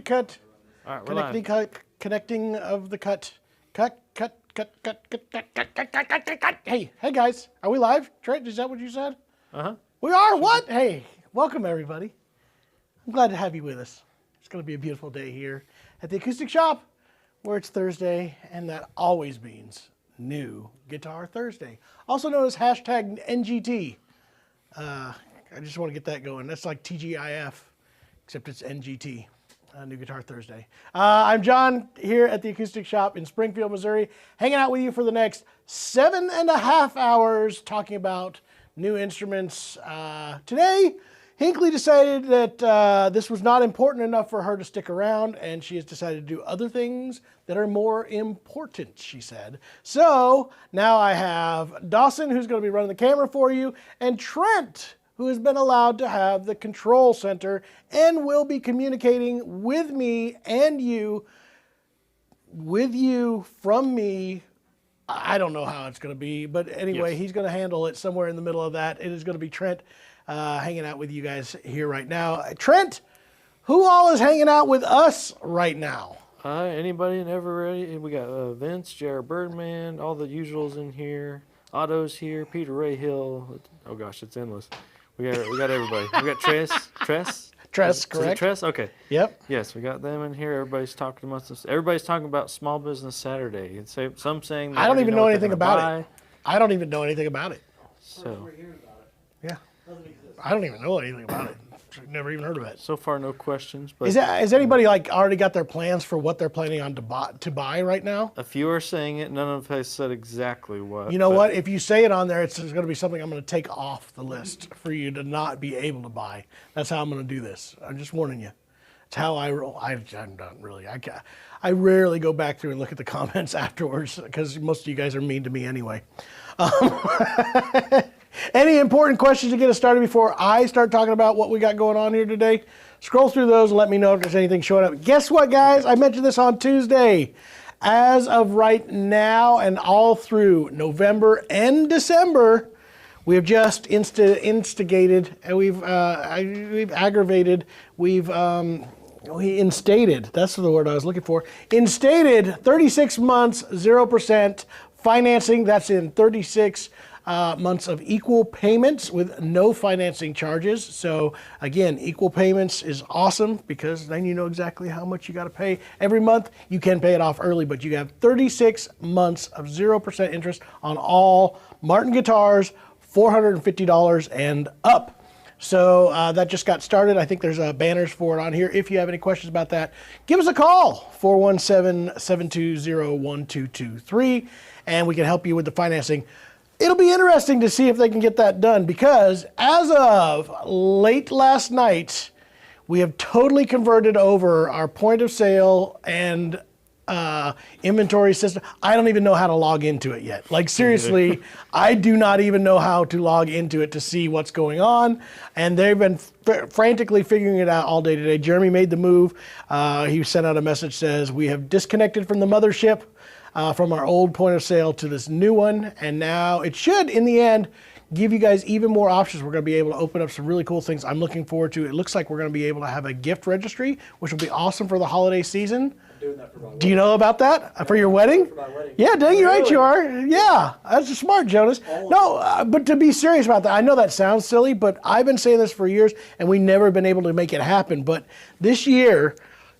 cut. All right, we're live. Connecting of the cut. Cut. Hey guys, are we live? Trent, is that what you said? Uh-huh. We are? What? Hey, welcome everybody. I'm glad to have you with us. It's going to be a beautiful day here at the Acoustic Shop, where it's Thursday, and that always means New Guitar Thursday, also known as hashtag NGT. I just want to get that going. That's like TGIF, except it's NGT, New Guitar Thursday. I'm John here at the Acoustic Shop in Springfield, Missouri, hanging out with you for the next 7.5 hours talking about new instruments. Today, Hinckley decided that this was not important enough for her to stick around, and she has decided to do other things that are more important, she said. So now I have Dawson, who's going to be running the camera for you, and Trent, who has been allowed to have the control center and will be communicating with me and you, from me. I don't know how it's going to be, but anyway, Yes. He's going to handle it somewhere in the middle of that. It is going to be Trent hanging out with you guys here right now. Trent, who all is hanging out with us right now? Anybody and everybody. We got Vince, Jared Birdman, all the usuals in here. Otto's here, Peter Rayhill. Oh gosh, it's endless. We got everybody. We got Tress. Tress, correct. Is it Tress? Okay. Yep. Yes, we got them in here. Everybody's talking amongst us. Everybody's talking about Small Business Saturday. And some saying they I don't even know anything about buy. it. I don't even know anything about it. So Yeah. I don't even know anything about it. Never even heard of it. so far, no questions. But Is anybody like already got their plans for what they're planning on to buy right now? a few are saying it. None of them has said exactly what. You know what? If you say it on there, it's going to be something I'm going to take off the list for you to not be able to buy. That's how I'm going to do this. I'm just warning you. It's how I roll. I'm not really. I rarely go back through and look at the comments afterwards because most of you guys are mean to me anyway. Any important questions to get us started before I start talking about what we got going on here today? Scroll through those and let me know if there's anything showing up. Guess what, guys? I mentioned this on Tuesday. As of right now and all through November and December, we have just instigated and we've aggravated, we instated, that's the word I was looking for, instated 36 months, 0% financing. That's in 36 months of equal payments with no financing charges. So again, equal payments is awesome because then you know exactly how much you got to pay every month. You can pay it off early, but you have 36 months of 0% interest on all Martin guitars, $450 and up. So that just got started. I think there's banners for it on here. If you have any questions about that, give us a call, 417-720-1223, and we can help you with the financing. It'll be interesting to see if they can get that done because as of late last night, we have totally converted over our point of sale and inventory system. I don't even know how to log into it yet. Like seriously, I do not even know how to log into it to see what's going on. And they've been frantically figuring it out all day today. Jeremy made the move. He sent out a message says, we have disconnected from the mothership. From our old point of sale to this new one, and now it should, in the end, give you guys even more options. We're going to be able to open up some really cool things I'm looking forward to. It looks like we're going to be able to have a gift registry, which will be awesome for the holiday season. I'm doing that for my wedding. Do you know about that? For your wedding? For my wedding. Yeah, dang, you're right, you are. Yeah, that's smart, Jonas. No, but to be serious about that, I know that sounds silly, but I've been saying this for years, and we never been able to make it happen. But this year,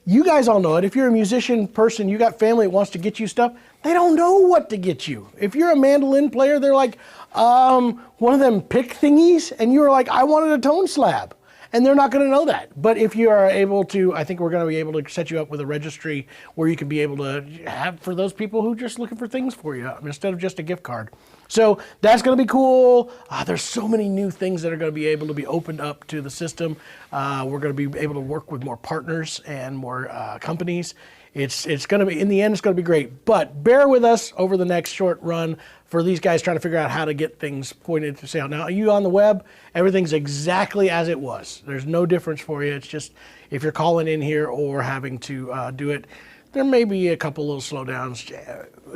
you guys all know it. If you're a musician person, you got family that wants to get you stuff, they don't know what to get you. If you're a mandolin player, they're like, one of them pick thingies, and you're like, I wanted a tone slab. And they're not going to know that. But if you are able to, I think we're going to be able to set you up with a registry where you can be able to have for those people who are just looking for things for you instead of just a gift card. So that's going to be cool. There's so many new things that are going to be able to be opened up to the system. We're going to be able to work with more partners and more companies. It's going to be, in the end, it's going to be great. But bear with us over the next short run for these guys trying to figure out how to get things pointed to sale. Now, are you on the web? Everything's exactly as it was. There's no difference for you. It's just if you're calling in here or having to do it, there may be a couple little slowdowns.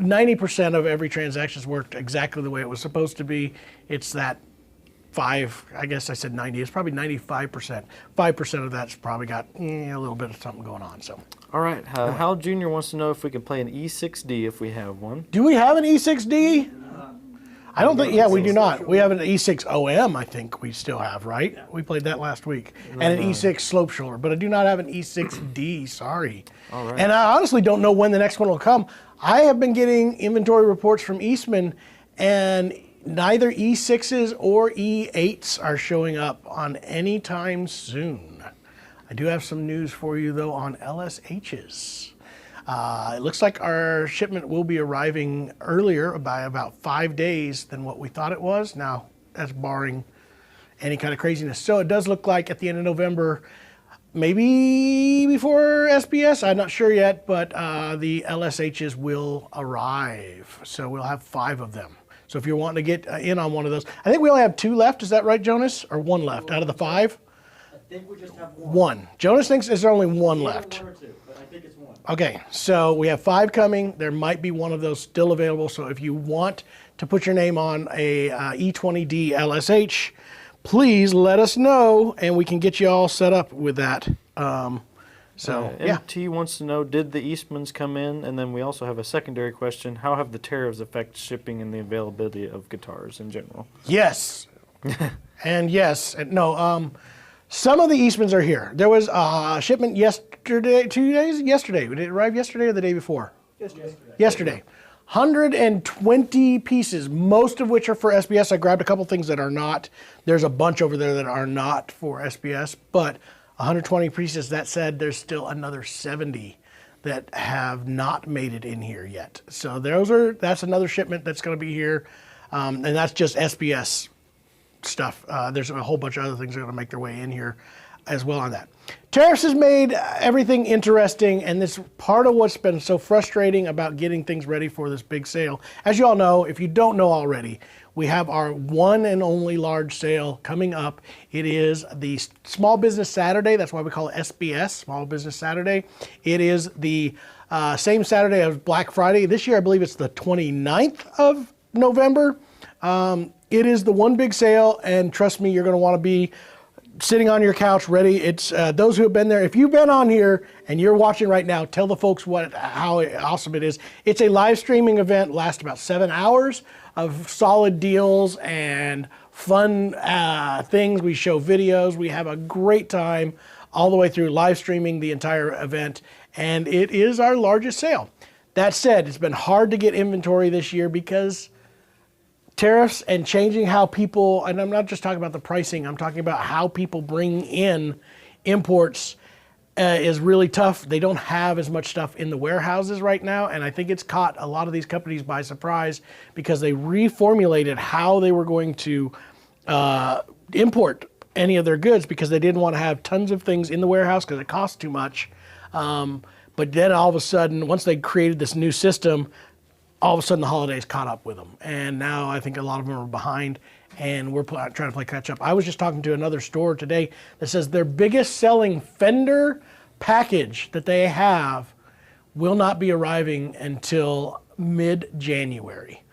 90% of every transaction's worked exactly the way it was supposed to be. It's that 5, I guess I said 90, it's probably 95%. 5% of that's probably got a little bit of something going on. So, All right. Hal Jr. wants to know if we can play an E6D if we have one. do we have an E6D? I don't think, we do not. We have an E6 OM, I think we still have, right? Yeah. We played that last week. And an E6 slope shoulder, but I do not have an E6D, sorry. All right. And I honestly don't know when the next one will come. I have been getting inventory reports from Eastman, and neither E6s or E8s are showing up on any time soon. I do have some news for you, though, on LSHs. It looks like our shipment will be arriving earlier by about 5 days than what we thought it was. Now, that's barring any kind of craziness. So it does look like at the end of November, maybe before SBS, I'm not sure yet, but the LSHs will arrive. So we'll have 5 of them. So if you're wanting to get in on one of those, I think we only have 2 left. Is that right, Jonas? Or 1 left out of the 5? I think we just have 1. Jonas thinks there's only 1 left. 1 or 2, but I think it's 1. Okay, so we have 5 coming. There might be one of those still available. So if you want to put your name on a E20D LSH, please let us know, and we can get you all set up with that. MT wants to know, did the Eastmans come in? And then we also have a secondary question. How have the tariffs affected shipping and the availability of guitars in general? Yes. And yes. And no. Some of the Eastmans are here. There was a shipment yesterday, 2 days? Yesterday. Did it arrive yesterday or the day before? Yesterday. 120 pieces, most of which are for SBS. I grabbed a couple things that are not. There's a bunch over there that are not for SBS, but 120 pieces. That said, there's still another 70 that have not made it in here yet. So that's another shipment that's going to be here, and that's just SBS stuff. There's a whole bunch of other things that are going to make their way in here as well on that. Tariffs has made everything interesting, and this part of what's been so frustrating about getting things ready for this big sale. As you all know, if you don't know already, we have our one and only large sale coming up. It is the Small Business Saturday. That's why we call it SBS, Small Business Saturday. It is the same Saturday as Black Friday. This year, I believe it's the 29th of November. It is the one big sale, and trust me, you're going to want to be sitting on your couch ready. It's those who have been there. If you've been on here and you're watching right now, tell the folks how awesome it is. It's a live streaming event, lasts about 7 hours of solid deals and fun things. We show videos. We have a great time all the way through, live streaming the entire event, and it is our largest sale. That said, it's been hard to get inventory this year because tariffs and changing how people, and I'm not just talking about the pricing, I'm talking about how people bring in imports is really tough. They don't have as much stuff in the warehouses right now, and I think it's caught a lot of these companies by surprise because they reformulated how they were going to import any of their goods because they didn't want to have tons of things in the warehouse because it costs too much. But then all of a sudden, once they created this new system, all of a sudden the holidays caught up with them. And now I think a lot of them are behind, and we're trying to play catch up. I was just talking to another store today that says their biggest selling Fender package that they have will not be arriving until mid-January.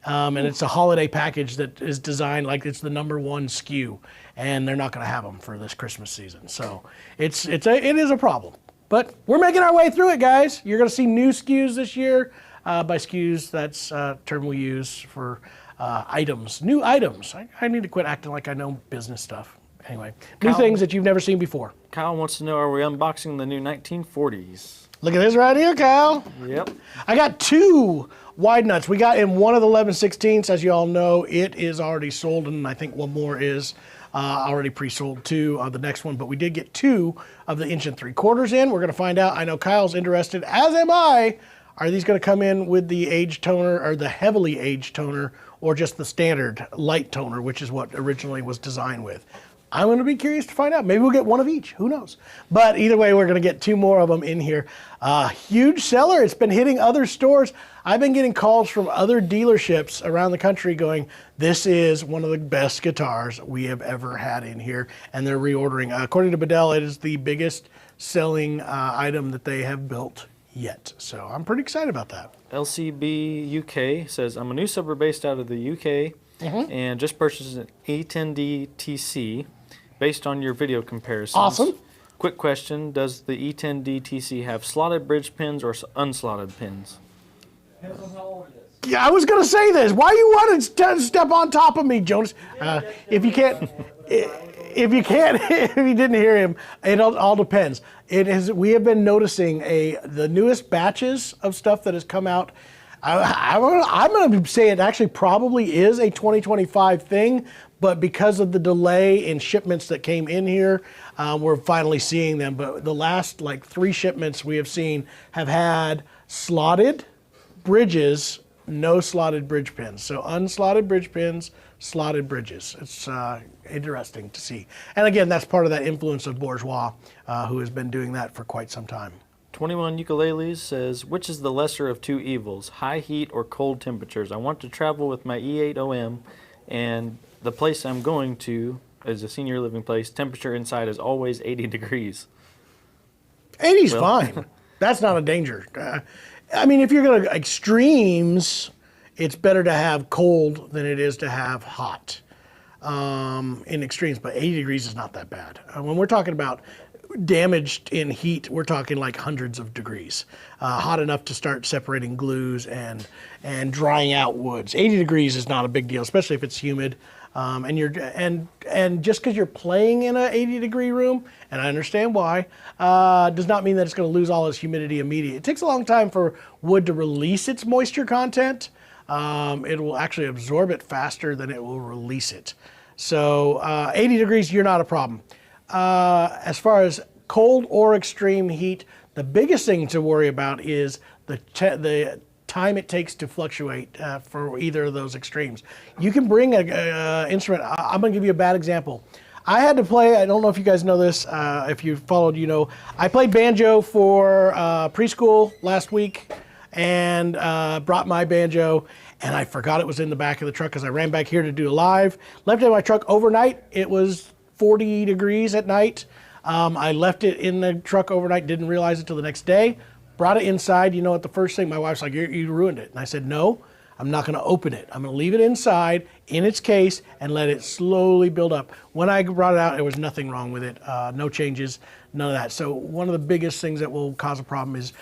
And it's a holiday package that is designed like it's the #1 SKU, and they're not going to have them for this Christmas season. So it is a problem. But we're making our way through it, guys. You're going to see new SKUs this year. By SKUs, that's a term we use for items, new items. I need to quit acting like I know business stuff. Anyway, new things that you've never seen before. Kyle wants to know, are we unboxing the new 1940s? Look at this right here, Kyle. Yep. I got 2 wide nuts. We got in one of the 11/16. As you all know, it is already sold, and I think one more is already pre-sold too of the next one. But we did get 2 of the 1 3/4 in. We're going to find out. I know Kyle's interested, as am I. Are these going to come in with the aged toner or the heavily aged toner or just the standard light toner, which is what originally was designed with? I'm going to be curious to find out. Maybe we'll get one of each. Who knows? But either way, we're going to get 2 more of them in here. Huge seller. It's been hitting other stores. I've been getting calls from other dealerships around the country going, this is one of the best guitars we have ever had in here. And they're reordering. According to Bedell, it is the biggest selling item that they have built yet. So I'm pretty excited about that. LCB UK says, I'm a new subber based out of the UK. and just purchased an E10D TC based on your video comparisons. Awesome. Quick question, does the E10D TC have slotted bridge pins or unslotted pins? Depends on how old it is. Yeah, I was going to say this. Why you want to step on top of me, Jonas? If you can't, if you didn't hear him, it all depends. We have been noticing the newest batches of stuff that has come out. I'm going to say it actually probably is a 2025 thing, but because of the delay in shipments that came in here, we're finally seeing them. But the last 3 shipments we have seen have had slotted bridges, no slotted bridge pins. So unslotted bridge pins, slotted bridges. It's interesting to see. And again, that's part of that influence of Bourgeois, who has been doing that for quite some time. 21 Ukuleles says, which is the lesser of two evils, high heat or cold temperatures? I want to travel with my E8OM, and the place I'm going to is a senior living place. Temperature inside is always 80 degrees. 80's fine. That's not a danger. I mean, if you're going to extremes, it's better to have cold than it is to have hot in extremes. But 80 degrees is not that bad. When we're talking about damaged in heat, we're talking like hundreds of degrees. Hot enough to start separating glues and drying out woods. 80 degrees is not a big deal, especially if it's humid. And just because you're playing in an 80-degree room, and I understand why, does not mean that it's going to lose all its humidity immediately. It takes a long time for wood to release its moisture content. It will actually absorb it faster than it will release it. So 80 degrees, you're not a problem. As far as cold or extreme heat, the biggest thing to worry about is the time it takes to fluctuate for either of those extremes. You can bring an instrument. I'm going to give you a bad example. I had to play, I don't know if you guys know this, if you followed, you know, I played banjo for preschool last week and brought my banjo, and I forgot it was in the back of the truck because I ran back here to do a live. Left it in my truck overnight. It was 40 degrees at night. I left it in the truck overnight, didn't realize it till the next day. Brought it inside. You know what, the first thing, my wife's like, you ruined it. And I said, no, I'm not going to open it. I'm going to leave it inside in its case and let it slowly build up. When I brought it out, there was nothing wrong with it. No changes, none of that. So one of the biggest things that will cause a problem is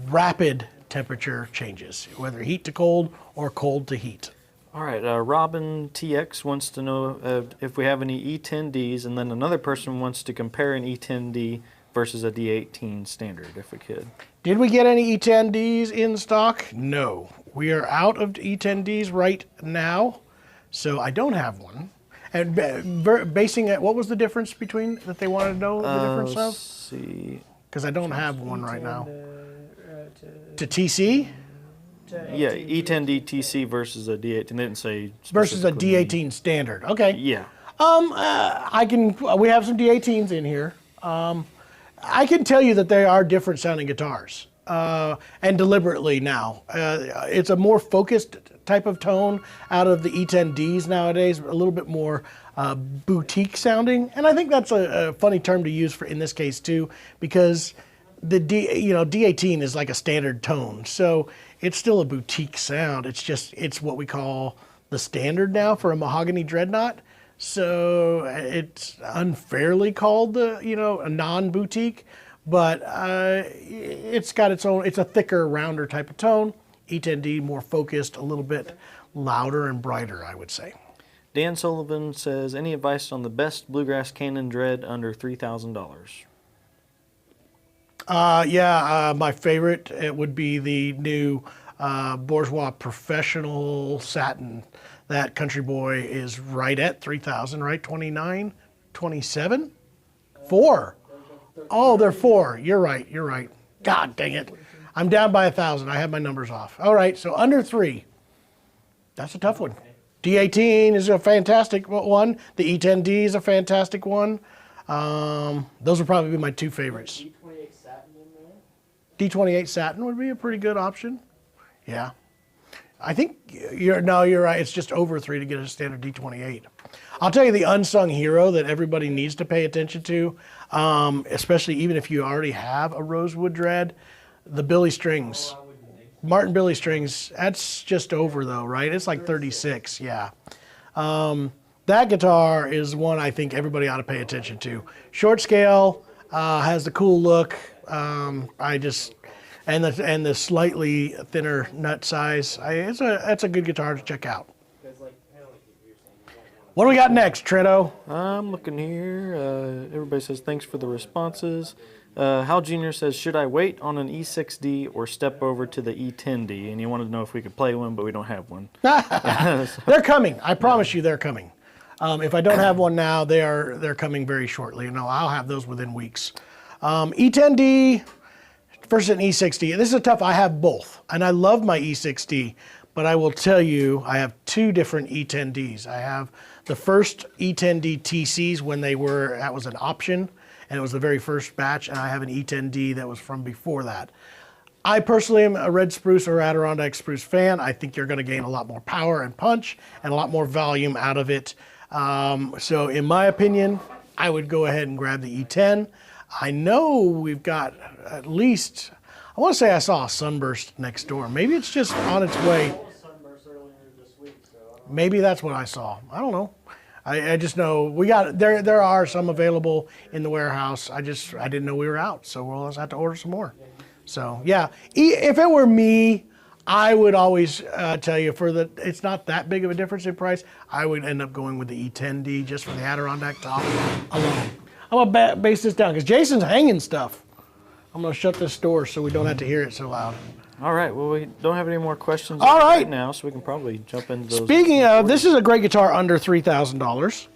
rapid temperature changes, whether heat to cold or cold to heat. All right, Robin TX wants to know if we have any E10Ds, and then another person wants to compare an E10D versus a D18 standard, if we could. Did we get any E10Ds in stock? No. We are out of E10Ds right now, so I don't have one. And basing it, what was the difference between that they wanted to know the difference Let's of? see. Because I don't have one right now. To TC? Yeah, E10D TC versus a D18. They didn't say Versus a specifically. D18 standard. Okay. Yeah. We have some D18s in here. I can tell you that they are different sounding guitars, and deliberately now. It's a more focused type of tone out of the E10Ds nowadays, a little bit more boutique sounding, and I think that's a funny term to use for in this case too, because the D18 is like a standard tone, so it's still a boutique sound. It's what we call the standard now for a mahogany dreadnought. So it's unfairly called a non-boutique, but it's got its own. It's a thicker, rounder type of tone. E10D more focused, a little bit louder and brighter, I would say. Dan Sullivan says, any advice on the best bluegrass Canon Dread under $3,000? My favorite it would be the new Bourgeois Professional Satin. That Country Boy is right at 3,000, right? 29, 27, 4. Oh, they're 4. You're right. God dang it. I'm down by 1,000. I have my numbers off. All right, so under 3. That's a tough one. D18 is a fantastic one. The E10D is a fantastic one. Those would probably be my 2 favorites. D28 satin in there? D28 Satin would be a pretty good option. Yeah. I think you're right. It's just over 3 to get a standard D28. I'll tell you the unsung hero that everybody needs to pay attention to, especially even if you already have a Rosewood Dread, the Billy Strings. Martin Billy Strings, that's just over though, right? It's like 36, yeah. That guitar is one I think everybody ought to pay attention to. Short scale, has the cool look. And the slightly thinner nut size. It's a good guitar to check out. What do we got next, Trento? I'm looking here. Everybody says thanks for the responses. Hal Jr. says, should I wait on an E6D or step over to the E10D? And he wanted to know if we could play one, but we don't have one. They're coming. I promise you they're coming. If I don't have one now, they're coming very shortly. And I'll have those within weeks. E10D versus an E6D. This is tough. I have both. And I love my E6D. But I will tell you, I have two different E10Ds. I have the first E10D TCs when that was an option. And it was the very first batch, and I have an E10D that was from before that. I personally am a red spruce or Adirondack spruce fan. I think you're going to gain a lot more power and punch and a lot more volume out of it. So in my opinion, I would go ahead and grab the E10. I know we've got at least, I want to say I saw a sunburst next door. Maybe it's just on its way. Maybe that's what I saw. I don't know. I just know there are some available in the warehouse. I didn't know we were out, so we'll just have to order some more. So yeah, if it were me, I would always tell you it's not that big of a difference in price. I would end up going with the E10D just for the Adirondack top alone. I'm gonna base this down because Jason's hanging stuff. I'm gonna shut this door so we don't have to hear it so loud. All right. Well, we don't have any more questions right now, so we can probably jump into those. Speaking of, this is a great guitar under $3,000.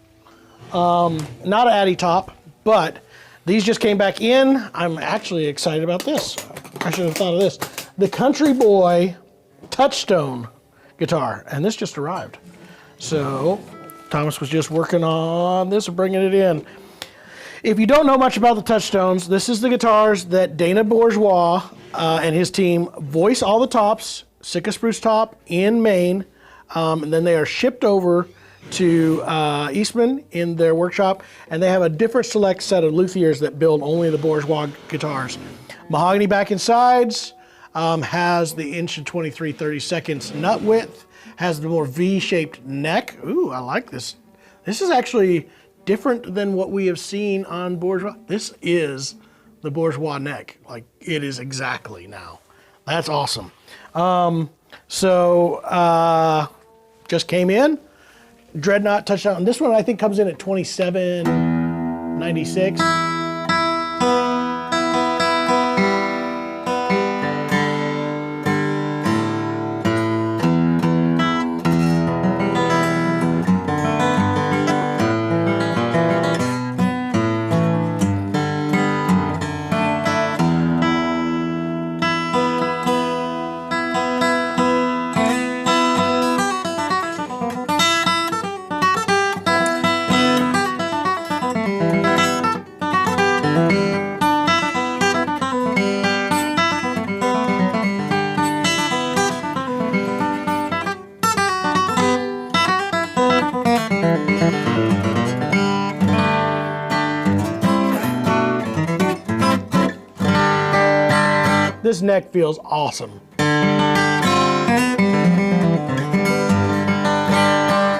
Not an Addy top, but these just came back in. I'm actually excited about this. I should have thought of this. The Country Boy Touchstone guitar, and this just arrived. So Thomas was just working on this and bringing it in. If you don't know much about the Touchstones, this is the guitars that Dana Bourgeois and his team voice all the tops, Sitka Spruce top in Maine, and then they are shipped over to Eastman in their workshop, and they have a different select set of luthiers that build only the Bourgeois guitars. Mahogany back and sides, has the 1'23" nut width, has the more V-shaped neck. Ooh, I like this. This is actually different than what we have seen on Bourgeois. This is the Bourgeois neck. Like, it is exactly now. That's awesome. Just came in. Dreadnought Touchdown. And this one I think comes in at $27.96. This neck feels awesome.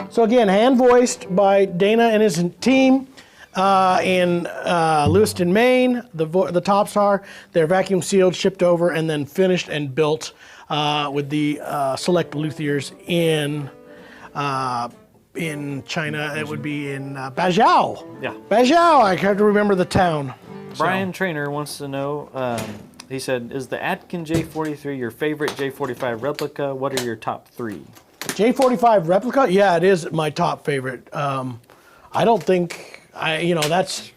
So again, hand voiced by Dana and his team in Lewiston, Maine. The tops are, they're vacuum sealed, shipped over, and then finished and built with the select luthiers in China. It would be in Bajau. Yeah. Bajau, I have to remember the town. Brian Trainer wants to know, he said, is the Atkin J43 your favorite J45 replica? What are your top three? J45 replica? Yeah, it is my top favorite. I don't think, that's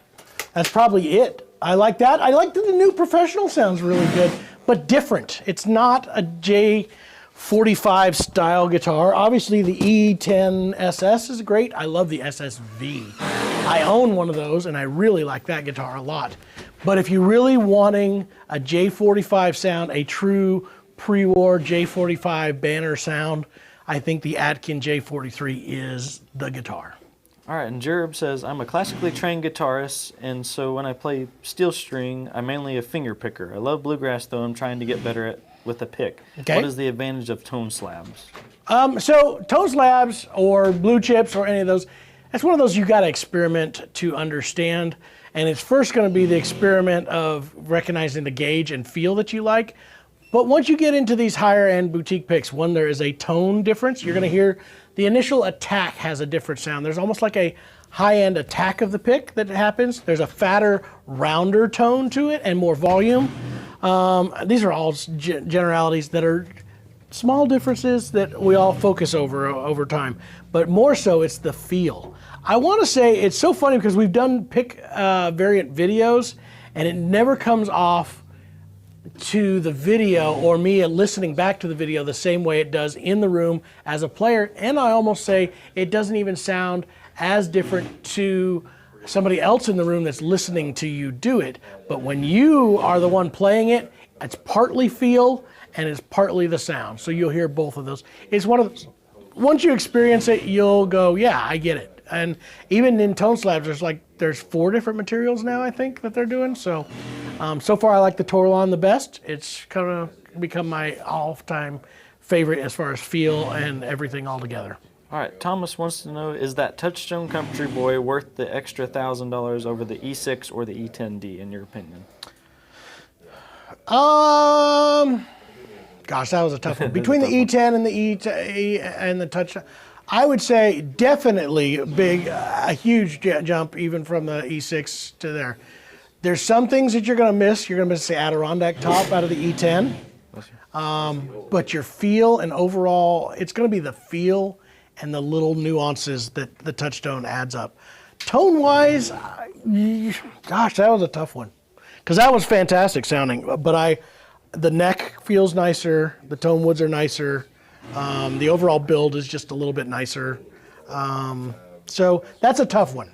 probably it. I like that. I like that the new Professional sounds really good, but different. It's not a J45 style guitar. Obviously the E10 SS is great. I love the SSV. I own one of those and I really like that guitar a lot. But if you're really wanting a J45 sound, a true pre-war J45 banner sound, I think the Atkin J43 is the guitar. All right, and Jerub says, I'm a classically trained guitarist, and so when I play steel string, I'm mainly a finger picker. I love bluegrass, though I'm trying to get better with a pick. Okay. What is the advantage of tone slabs? So Tone Slabs or Blue Chips or any of those, that's one of those you got to experiment to understand. And it's first going to be the experiment of recognizing the gauge and feel that you like. But once you get into these higher end boutique picks, one, there is a tone difference. You're going to hear the initial attack has a different sound. There's almost like a high end attack of the pick that happens. There's a fatter, rounder tone to it and more volume. These are all generalities that are small differences that we all focus over time, but more so it's the feel. I want to say it's so funny because we've done pick variant videos and it never comes off to the video or me listening back to the video the same way it does in the room as a player, and I almost say it doesn't even sound as different to somebody else in the room that's listening to you do it. But when you are the one playing it, it's partly feel and it's partly the sound. So you'll hear both of those. It's one of those, once you experience it, you'll go, yeah, I get it. And even in Tone Slabs, there's 4 different materials now, I think, that they're doing. So, so far I like the Torlon the best. It's kind of become my all-time favorite as far as feel and everything all together. All right, Thomas wants to know, is that Touchstone Country Boy worth the extra $1,000 over the E6 or the E10D, in your opinion? Gosh, that was a tough one. Between the E10 and the E and the Touchstone, I would say definitely a huge jump even from the E6 to there. There's some things that you're going to miss. You're going to miss the Adirondack top out of the E10. But your feel and overall, it's going to be the feel and the little nuances that the Touchstone adds up. Tone-wise, gosh, that was a tough one. Because that was fantastic sounding. But the neck feels nicer. The tone woods are nicer. The overall build is just a little bit nicer. So that's a tough one.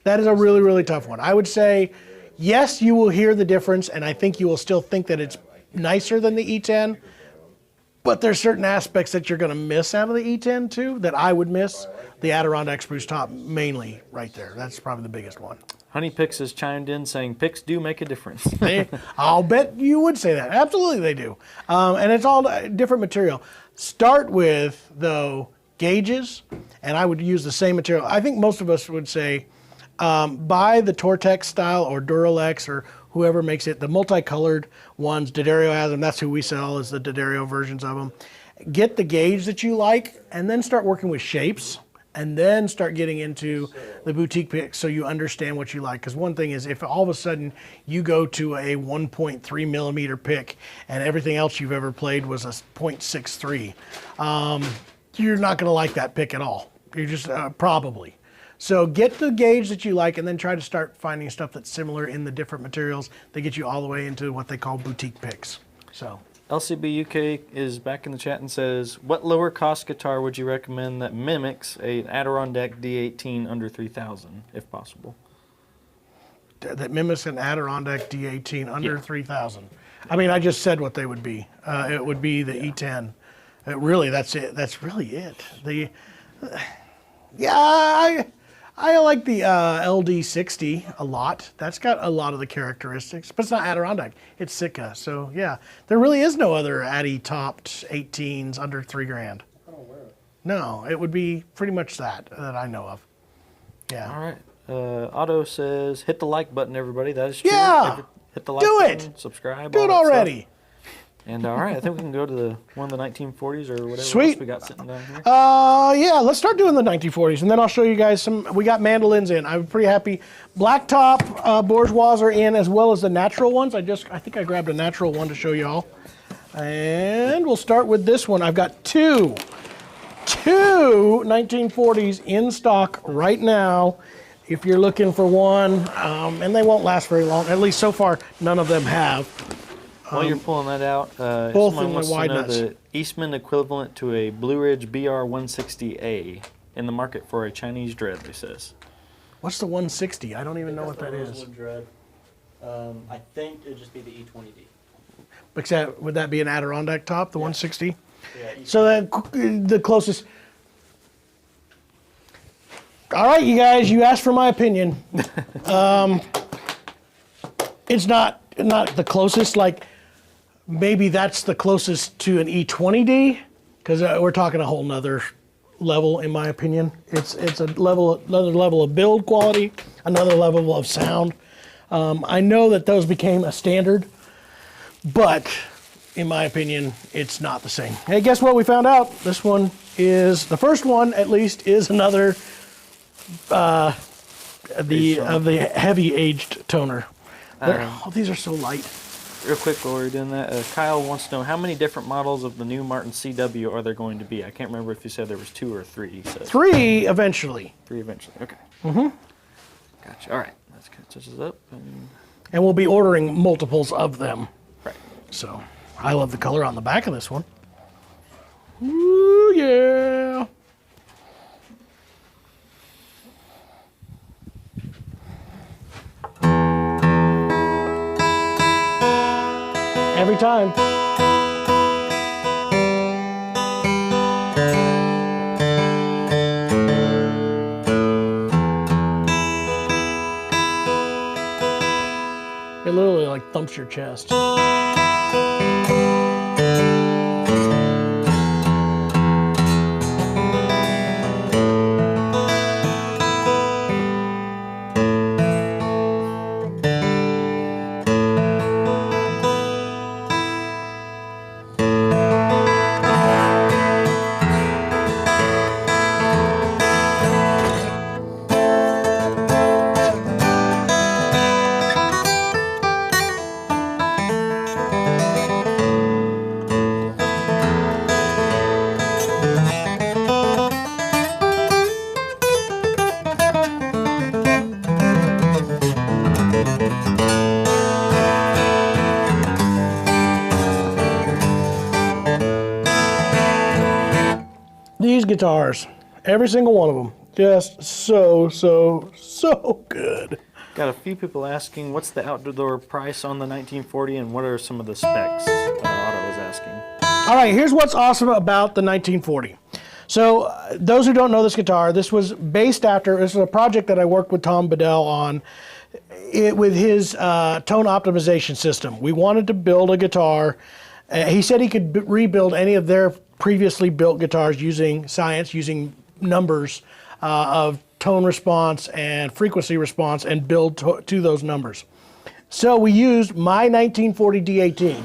That is a really, really tough one. I would say, yes, you will hear the difference, and I think you will still think that it's nicer than the E10, but there's certain aspects that you're going to miss out of the E10 too, that I would miss. The Adirondack spruce top mainly right there. That's probably the biggest one. Honey Picks has chimed in saying picks do make a difference. I'll bet you would say that. Absolutely they do. And it's all different material. Start with, though, gauges, and I would use the same material. I think most of us would say buy the Tortex style or Duralex or whoever makes it, the multicolored ones. D'Addario has them. That's who we sell, is the D'Addario versions of them. Get the gauge that you like, and then start working with shapes, and then start getting into the boutique picks so you understand what you like. Because one thing is, if all of a sudden you go to a 1.3 millimeter pick and everything else you've ever played was a 0.63, you're not going to like that pick at all. You're just probably. So get the gauge that you like and then try to start finding stuff that's similar in the different materials that get you all the way into what they call boutique picks. So LCB UK is back in the chat and says, what lower cost guitar would you recommend that mimics an Adirondack D18 under 3,000, if possible? That mimics an Adirondack D18 under 3,000. I mean, I just said what they would be. It would be the E10. Really, that's it. That's really it. I like the LD60 a lot. That's got a lot of the characteristics, but it's not Adirondack. It's Sitka. So yeah, there really is no other Addy topped 18s under $3,000. No, it would be pretty much that I know of. Yeah. All right. Otto says, hit the like button, everybody. That is true. Yeah. Hit the like Do button, it. subscribe. Do it already. Stuff. And all right, I think we can go to one of the 1940s or whatever Sweet. else we got sitting down here. Yeah, let's start doing the 1940s, and then I'll show you guys some. We got mandolins in. I'm pretty happy. Blacktop bourgeois are in, as well as the natural ones. I think I grabbed a natural one to show you all. And we'll start with this one. I've got two 1940s in stock right now. If you're looking for one, and they won't last very long. At least so far, none of them have. While you're pulling that out, both someone in the wants wide to know nuts. the Eastman equivalent to a Blue Ridge BR160A in the market for a Chinese dread, he says. What's the 160? I don't even know what that is. Rosewood Dread. I think it'd just be the E20D. Except, would that be an Adirondack top, the 160? Yeah, So the closest. All right, you guys, you asked for my opinion. It's not the closest. Like maybe that's the closest to an E20D, because we're talking a whole nother level, in my opinion. It's another level of build quality, another level of sound. I know that those became a standard, but in my opinion, it's not the same. Hey, guess what we found out? This one is, the first one at least, is another of the heavy aged toner. These are so light. Real quick while we're doing that, Kyle wants to know how many different models of the new Martin CW are there going to be? I can't remember if you said there was 2 or 3. He said. 3 eventually. 3 eventually. Okay. Mm-hmm. Gotcha. All right. Let's catch this up. And we'll be ordering multiples of them. Right. So, I love the color on the back of this one. Ooh, yeah. Every time. It literally like thumps your chest. These guitars, every single one of them, just so good. Got a few people asking, what's the outdoor price on the 1940 and what are some of the specs? Otto was asking. All right, here's what's awesome about the 1940. So those who don't know this guitar, this was based after, this is a project that I worked with Tom Bedell on with his tone optimization system. We wanted to build a guitar. He said he could rebuild any of their previously built guitars using science, using numbers of tone response and frequency response and build to those numbers. So we used my 1940 D18,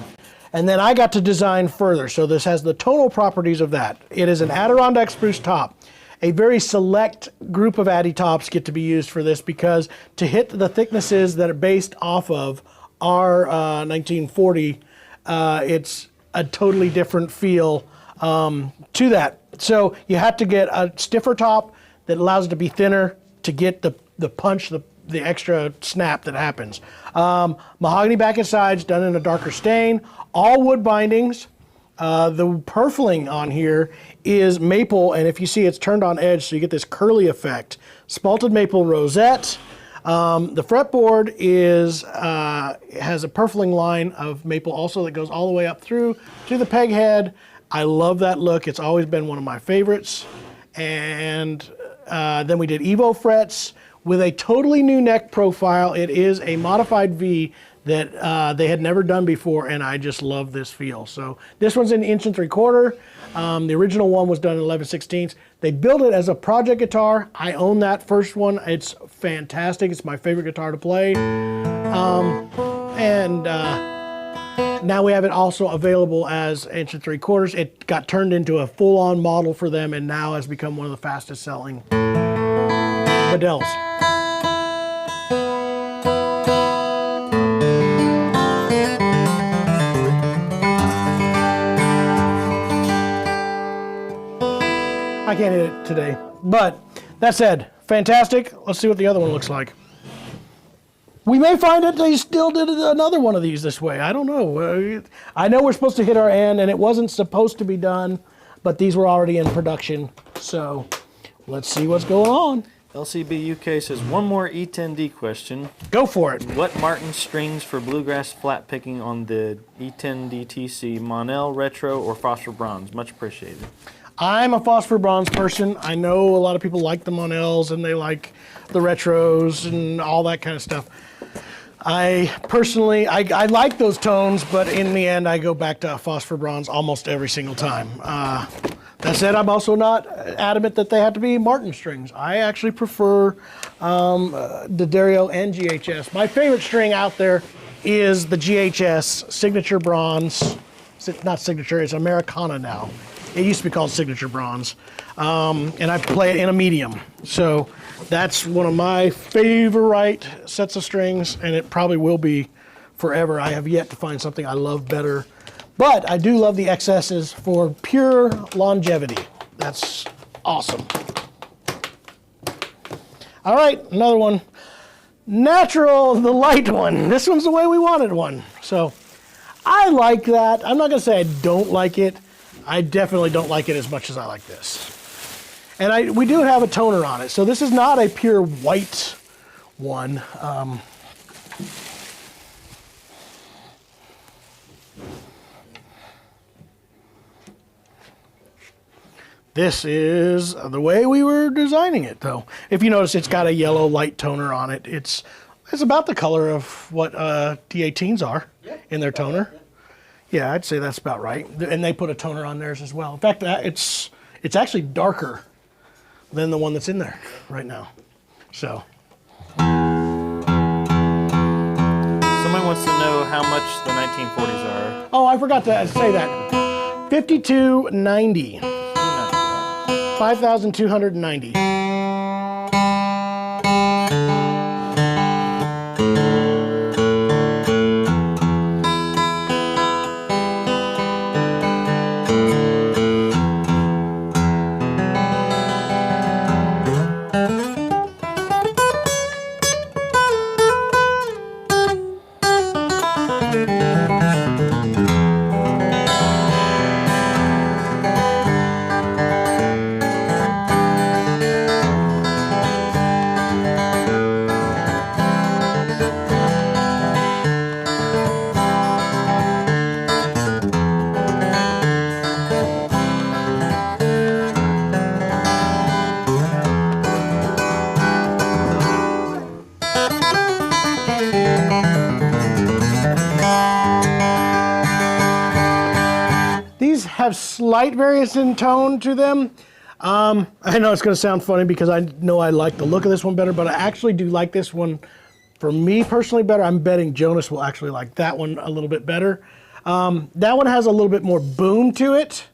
and then I got to design further. So this has the tonal properties of that. It is an Adirondack spruce top. A very select group of Addy tops get to be used for this because to hit the thicknesses that are based off of our 1940, it's a totally different feel to that. So you have to get a stiffer top that allows it to be thinner to get the punch, the extra snap that happens. Mahogany back and sides done in a darker stain. All wood bindings. The purfling on here is maple, and if you see it's turned on edge, so you get this curly effect. Spalted maple rosette. The fretboard has a purfling line of maple also that goes all the way up through to the peg head. I love that look. It's always been one of my favorites. And then we did Evo frets with a totally new neck profile. It is a modified V that they had never done before, and I just love this feel. So this one's in 1 3/4. The original one was done in 11/16. They built it as a project guitar. I own that first one. It's fantastic. It's my favorite guitar to play. Now we have it also available as 1 3/4. It got turned into a full-on model for them and now has become one of the fastest selling Bedells. I can't hit it today. But that said, fantastic. Let's see what the other one looks like. We may find that they still did another one of these this way. I don't know. I know we're supposed to hit our end, and it wasn't supposed to be done, but these were already in production. So let's see what's going on. LCB UK says, one more E10D question. Go for it. What Martin strings for bluegrass flat picking on the E10D TC, Monel, Retro, or Phosphor Bronze? Much appreciated. I'm a phosphor bronze person. I know a lot of people like the Monels and they like the Retros and all that kind of stuff. I personally, I like those tones, but in the end I go back to phosphor bronze almost every single time. That said, I'm also not adamant that they have to be Martin strings. I actually prefer the Dario and GHS. My favorite string out there is the GHS Signature Bronze. Not Signature, it's Americana now. It used to be called Signature Bronze. And I play it in a medium. So that's one of my favorite sets of strings, and it probably will be forever. I have yet to find something I love better. But I do love the XS's for pure longevity. That's awesome. All right, another one. Natural, the light one. This one's the way we wanted one. So I like that. I'm not going to say I don't like it. I definitely don't like it as much as I like this. And we do have a toner on it. So this is not a pure white one. This is the way we were designing it, though. If you notice, it's got a yellow light toner on it. It's about the color of what D18s are in their toner. Yeah, I'd say that's about right. And they put a toner on theirs as well. In fact, it's actually darker than the one that's in there right now. So. Somebody wants to know how much the 1940s are. Oh, I forgot to say that. 5290. 5,290. Have slight variance in tone to them. I know it's going to sound funny because I know I like the look of this one better, but I actually do like this one, for me personally, better. I'm betting Jonas will actually like that one a little bit better. That one has a little bit more boom to it,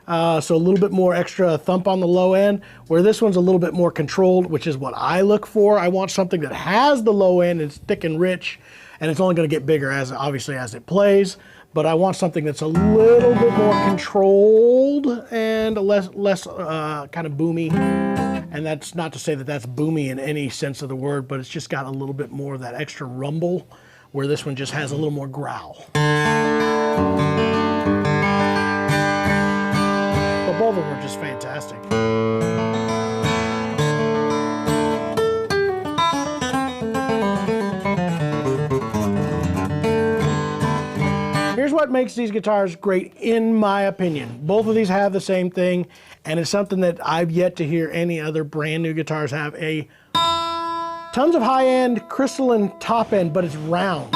so a little bit more extra thump on the low end, where this one's a little bit more controlled, which is what I look for. I want something that has the low end, it's thick and rich, and it's only going to get bigger obviously as it plays. But I want something that's a little bit more controlled and less kind of boomy. And that's not to say that that's boomy in any sense of the word, but it's just got a little bit more of that extra rumble, where this one just has a little more growl. But both of them are just fantastic. Here's what makes these guitars great, in my opinion. Both of these have the same thing, and it's something that I've yet to hear any other brand new guitars have. Tons of high-end crystalline top end, but it's round.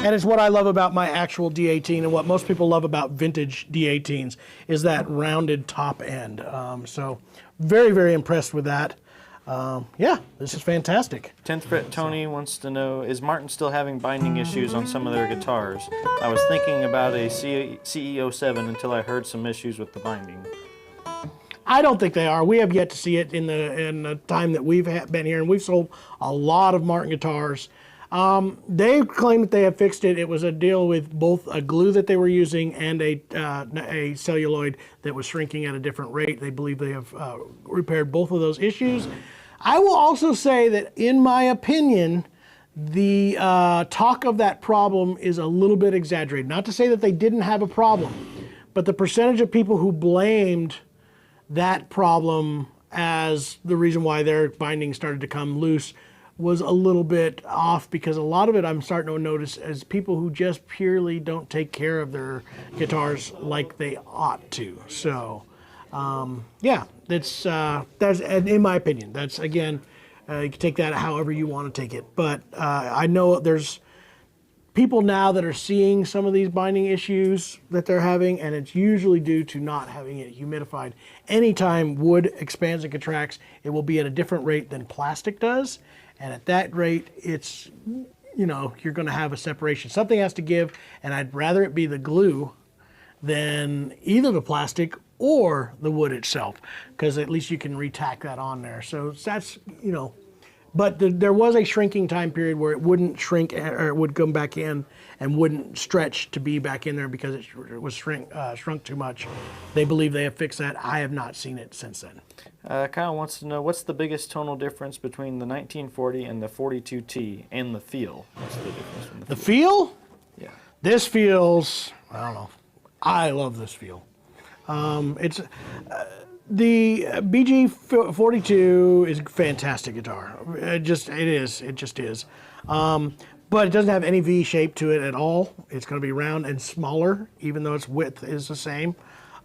And it's what I love about my actual D18, and what most people love about vintage D18s is that rounded top end. So very, very impressed with that. Yeah, this is fantastic. 10th Fret Tony wants to know, is Martin still having binding issues on some of their guitars? I was thinking about a CE07 until I heard some issues with the binding. I don't think they are. We have yet to see it in the time that we've been here, and we've sold a lot of Martin guitars. They claim that they have fixed it. It was a deal with both a glue that they were using and a celluloid that was shrinking at a different rate. They believe they have repaired both of those issues. I will also say that, in my opinion, the talk of that problem is a little bit exaggerated. Not to say that they didn't have a problem, but the percentage of people who blamed that problem as the reason why their binding started to come loose was a little bit off, because a lot of it I'm starting to notice as people who just purely don't take care of their guitars like they ought to. So Yeah, that's in my opinion. That's again, you can take that however you want to take it. But I know there's people now that are seeing some of these binding issues that they're having, and it's usually due to not having it humidified. Anytime wood expands and contracts, it will be at a different rate than plastic does, and at that rate, it's you're going to have a separation. Something has to give, and I'd rather it be the glue than either the plastic or the wood itself, because at least you can retack that on there. So that's, but there was a shrinking time period where it wouldn't shrink, or it would come back in and wouldn't stretch to be back in there because it was shrunk too much. They believe they have fixed that. I have not seen it since then. Kyle wants to know, what's the biggest tonal difference between the 1940 and the 42T and the feel? What's the difference from The feel? Yeah. This feels, I don't know. I love this feel. It's the BG42 is a fantastic guitar. It just is. But it doesn't have any V shape to it at all. It's going to be round and smaller, even though its width is the same.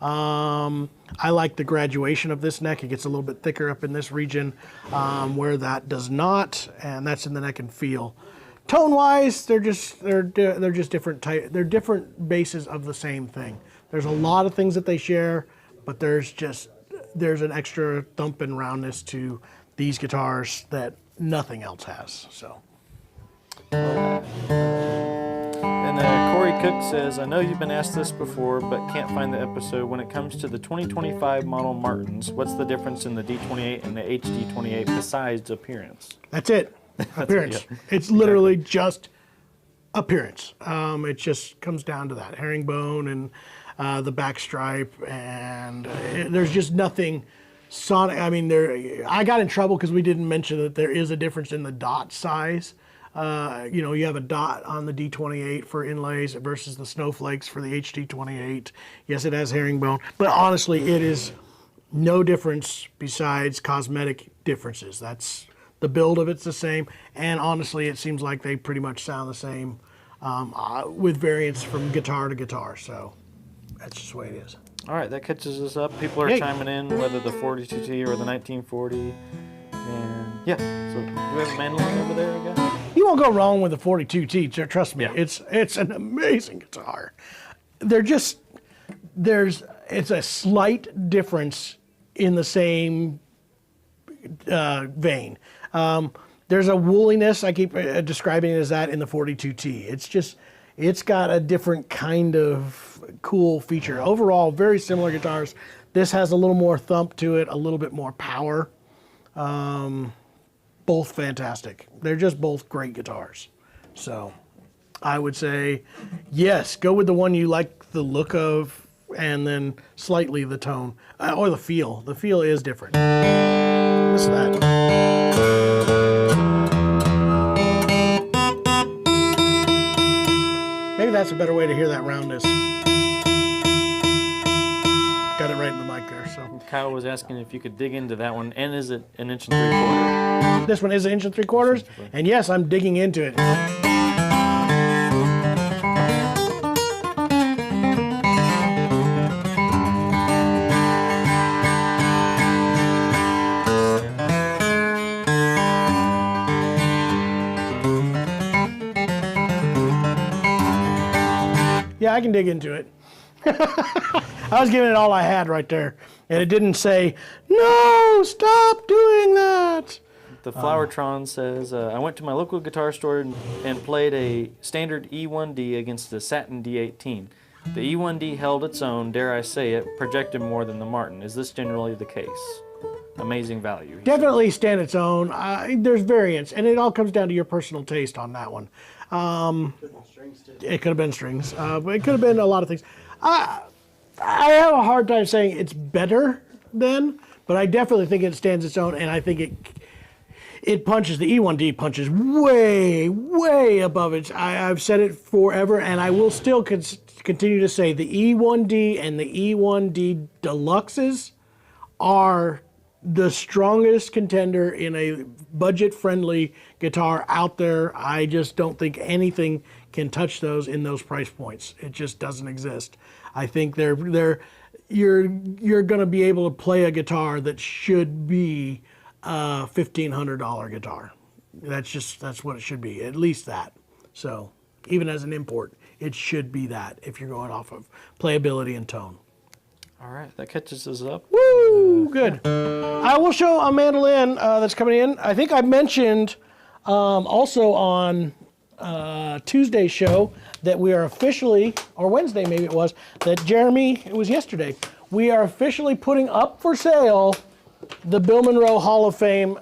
I like the graduation of this neck. It gets a little bit thicker up in this region, where that does not, and that's in the neck and feel. Tone-wise, they're just different type. They're different bases of the same thing. There's a lot of things that they share, but there's an extra thump and roundness to these guitars that nothing else has. So. And Corey Cook says, I know you've been asked this before, but can't find the episode. When it comes to the 2025 model Martins, what's the difference in the D28 and the HD28 besides appearance? That's it. Appearance. Yeah. It's literally just appearance. It just comes down to that herringbone and the back stripe, and there's just nothing sonic. I mean, I got in trouble because we didn't mention that there is a difference in the dot size. You have a dot on the D28 for inlays versus the snowflakes for the HD28. Yes, it has herringbone, but honestly, it is no difference besides cosmetic differences. That's the build of it's the same, and honestly, it seems like they pretty much sound the same with variants from guitar to guitar. So that's just the way it is. All right, that catches us up. People are chiming in whether the 42T or the 1940. And yeah, so do we have a mandolin over there again? You won't go wrong with the 42T. Trust me, Yeah. it's an amazing guitar. It's a slight difference in the same vein. There's a wooliness, I keep describing it as that in the 42T. It's got a different kind of cool feature. Overall, very similar guitars. This has a little more thump to it, a little bit more power. Both fantastic. They're just both great guitars. So I would say, yes, go with the one you like the look of, and then slightly the tone, or the feel. The feel is different. Listen to that. Maybe that's a better way to hear that roundness. Got it right in the mic there. So Kyle was asking if you could dig into that one, and is it 1 3/4 inch? This one is 1 3/4 inch, and yes, I'm digging into it. Yeah, I can dig into it. I was giving it all I had right there, and it didn't say, no, stop doing that. The Flowertron says, I went to my local guitar store and played a standard E1D against a Satin D18. The E1D held its own, dare I say it, projected more than the Martin. Is this generally the case? Amazing value. Definitely stand its own. There's variance, and it all comes down to your personal taste on that one. It could have been strings, but it could have been a lot of things. I have a hard time saying it's better than, but I definitely think it stands its own, and I think it punches, the E1D punches way, way above it. I've said it forever, and I will still continue to say the E1D and the E1D Deluxes are the strongest contender in a budget-friendly guitar out there. I just don't think anything can touch those in those price points. It just doesn't exist. I think they're you're going to be able to play a guitar that should be a $1,500 guitar. That's what it should be, at least that. So even as an import, it should be that if you're going off of playability and tone. All right, that catches us up. Woo! Good. I will show a mandolin that's coming in. I think I mentioned also on Tuesday's show that we are officially, or Wednesday maybe it was, that Jeremy, it was yesterday, we are officially putting up for sale the Bill Monroe Hall of Fame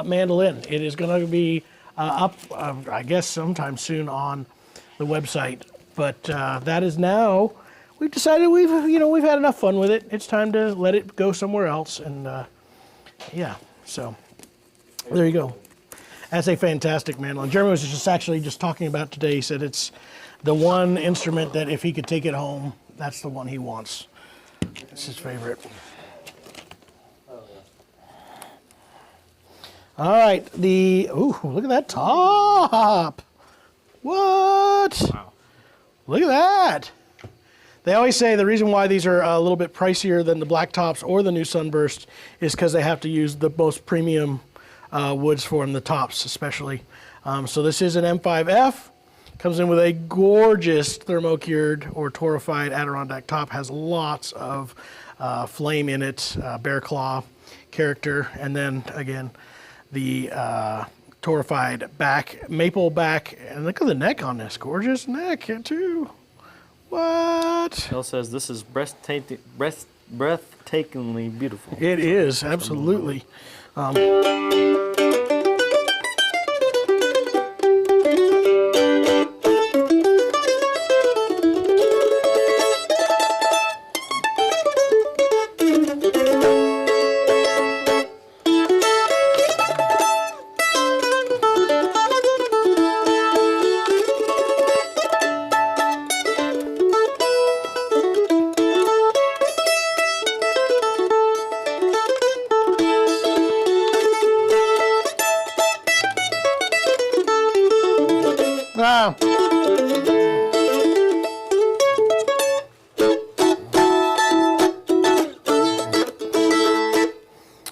mandolin. It is going to be up, I guess, sometime soon on the website. But that is now, we've decided we've had enough fun with it. It's time to let it go somewhere else. And yeah, so there you go. That's a fantastic mandolin. Jeremy was just talking about today. He said it's the one instrument that if he could take it home, that's the one he wants. It's his favorite. All right, look at that top. What? Wow. Look at that. They always say the reason why these are a little bit pricier than the black tops or the new Sunburst is because they have to use the most premium woods for them, the tops especially. So this is an M5F. Comes in with a gorgeous thermo-cured or torrefied Adirondack top. Has lots of flame in it, bear claw character, and then again the torrefied back, maple back, and look at the neck on this, gorgeous neck too. What? Bill says this is breathtakingly beautiful. It is, absolutely. Ah.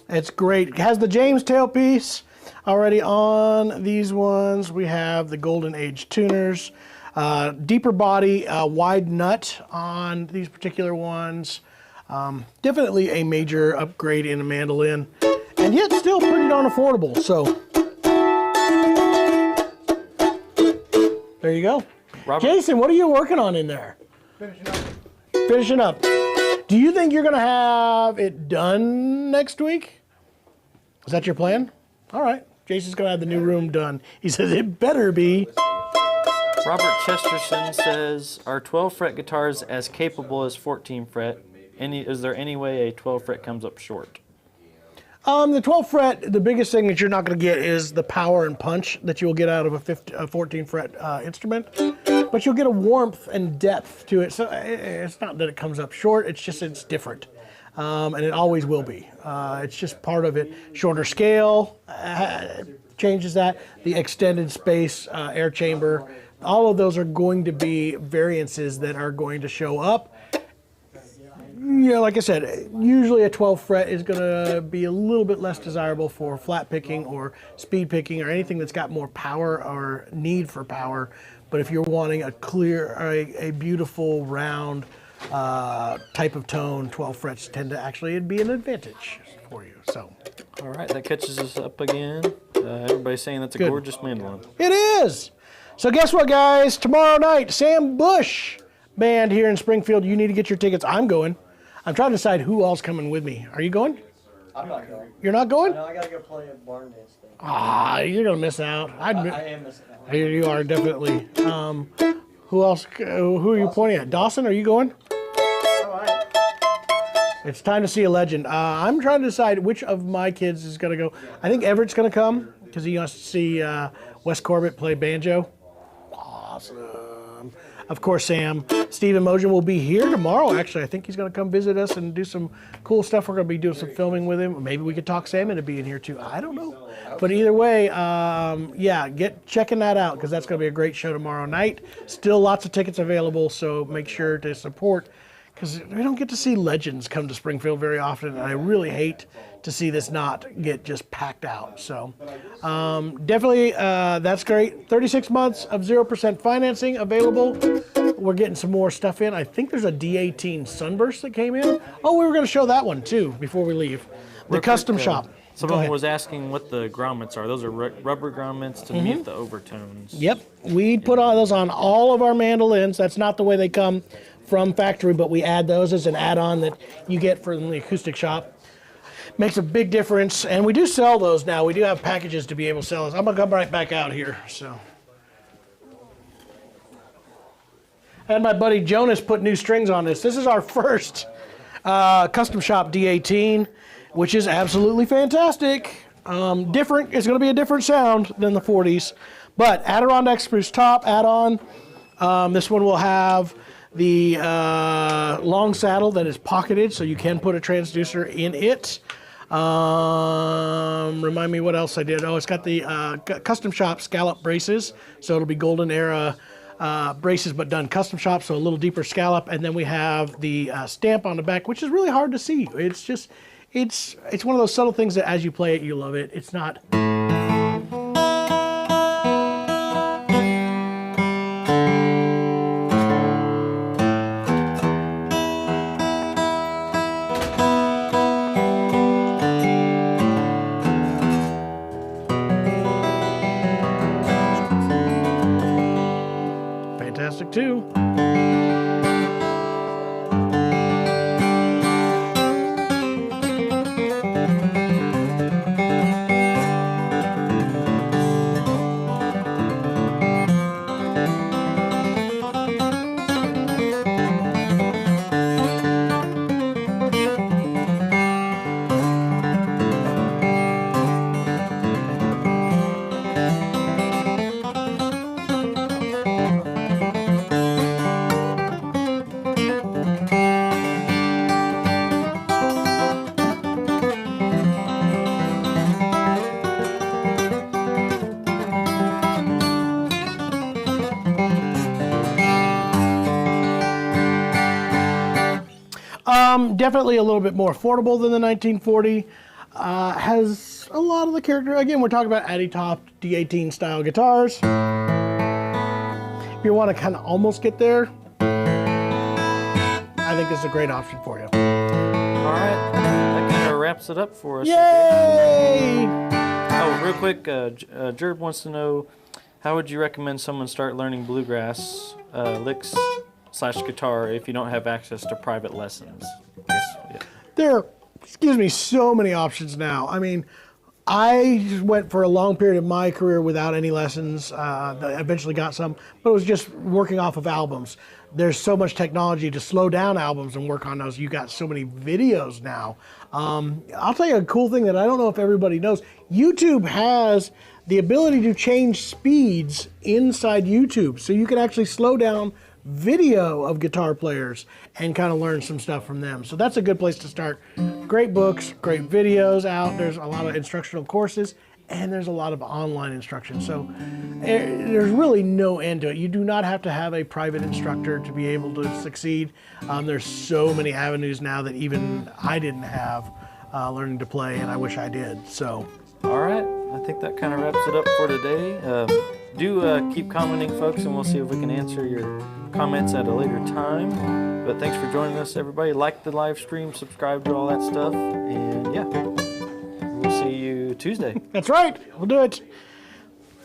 It's great. It has the James tailpiece already on these ones. We have the Golden Age tuners. Deeper body, wide nut on these particular ones. Definitely a major upgrade in a mandolin. And yet still pretty darn affordable. So there you go. Robert? Jason, what are you working on in there? Finishing up. Do you think you're going to have it done next week? Is that your plan? All right. Jason's going to have the new room done. He says it better be. Robert Chesterton says, are 12 fret guitars as capable as 14 fret? Is there any way a 12 fret comes up short? The 12 fret, the biggest thing that you're not going to get is the power and punch that you'll get out of a 14 fret instrument. But you'll get a warmth and depth to it. So it's not that it comes up short, it's just it's different. And it always will be. It's just part of it. Shorter scale changes that. The extended space, air chamber, all of those are going to be variances that are going to show up. Yeah, like I said, usually a 12 fret is going to be a little bit less desirable for flat picking or speed picking or anything that's got more power or need for power. But if you're wanting a clear, a beautiful, round type of tone, 12 frets tend to actually be an advantage for you. So, all right, that catches us up again. Everybody's saying that's a Good. gorgeous mandolin. it is. So guess what, guys? Tomorrow night, Sam Bush Band here in Springfield. You need to get your tickets. I'm going. I'm trying to decide who all's coming with me. Are you going? I'm not going. You're not going? No, I gotta go play a barn dance thing. Ah, you're gonna miss out. I am missing out. You are definitely. Who else? Who are you pointing at? Dawson, are you going? All right. It's time to see a legend. I'm trying to decide which of my kids is gonna go. I think Everett's gonna come because he wants to see Wes Corbett play banjo. Awesome. Of course, Sam. Stephen Mojan will be here tomorrow. Actually, I think he's going to come visit us and do some cool stuff. We're going to be doing some filming with him. Maybe we could talk Sam into being here too. I don't know. But either way, yeah, checking that out because that's going to be a great show tomorrow night. Still lots of tickets available, so make sure to support because we don't get to see legends come to Springfield very often, and I really hate to see this not get just packed out. So definitely, that's great. 36 months of 0% financing available. We're getting some more stuff in. I think there's a D18 Sunburst that came in. Oh, we were going to show that one too before we leave. The custom shop. Someone was asking what the grommets are. Those are rubber grommets to mute the overtones. Yep, we put all those on all of our mandolins. That's not the way they come from factory, but we add those as an add-on that you get from the acoustic shop. Makes a big difference, and we do sell those now. We do have packages to be able to sell those. I'm gonna come right back out here. So, and my buddy Jonas put new strings on this. This is our first custom shop D18, which is absolutely fantastic. Different. It's gonna be a different sound than the 40s, but Adirondack spruce top add-on. This one will have the long saddle that is pocketed, so you can put a transducer in it. Remind me what else I did. Oh, it's got the custom shop scallop braces, so it'll be golden era braces, but done custom shop, so a little deeper scallop. And then we have the stamp on the back, which is really hard to see. It's just, it's one of those subtle things that as you play it, you love it. It's not. Fantastic too. Definitely a little bit more affordable than the 1940. Has a lot of the character. Again, we're talking about Addy top D18 style guitars. If you want to kind of almost get there, I think this is a great option for you. All right, that kind of wraps it up for us. Yay! Oh, real quick, Jerb wants to know, how would you recommend someone start learning bluegrass licks / guitar if you don't have access to private lessons? Yes, yeah. There are, excuse me, so many options now. I mean, I just went for a long period of my career without any lessons. I eventually got some, but it was just working off of albums. There's so much technology to slow down albums and work on those. You got so many videos now. I'll tell you a cool thing that I don't know if everybody knows. YouTube has the ability to change speeds inside YouTube. So you can actually slow down video of guitar players and kind of learn some stuff from them. So that's a good place to start. Great books, great videos out. There's a lot of instructional courses, and there's a lot of online instruction. So there's really no end to it. You do not have to have a private instructor to be able to succeed. There's so many avenues now that even I didn't have learning to play, and I wish I did. So. All right, I think that kind of wraps it up for today. Do keep commenting, folks, and we'll see if we can answer your comments at a later time. But thanks for joining us, everybody. Like the live stream, subscribe to all that stuff, and yeah, we'll see you Tuesday. That's right. We'll do it.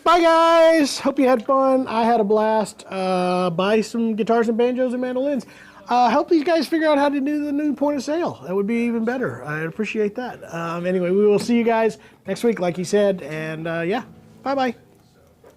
Bye, guys. Hope you had fun. I had a blast. Buy some guitars and banjos and mandolins. Help these guys figure out how to do the new point of sale. That would be even better. I'd appreciate that. Anyway, we will see you guys next week, like you said. And yeah, bye-bye.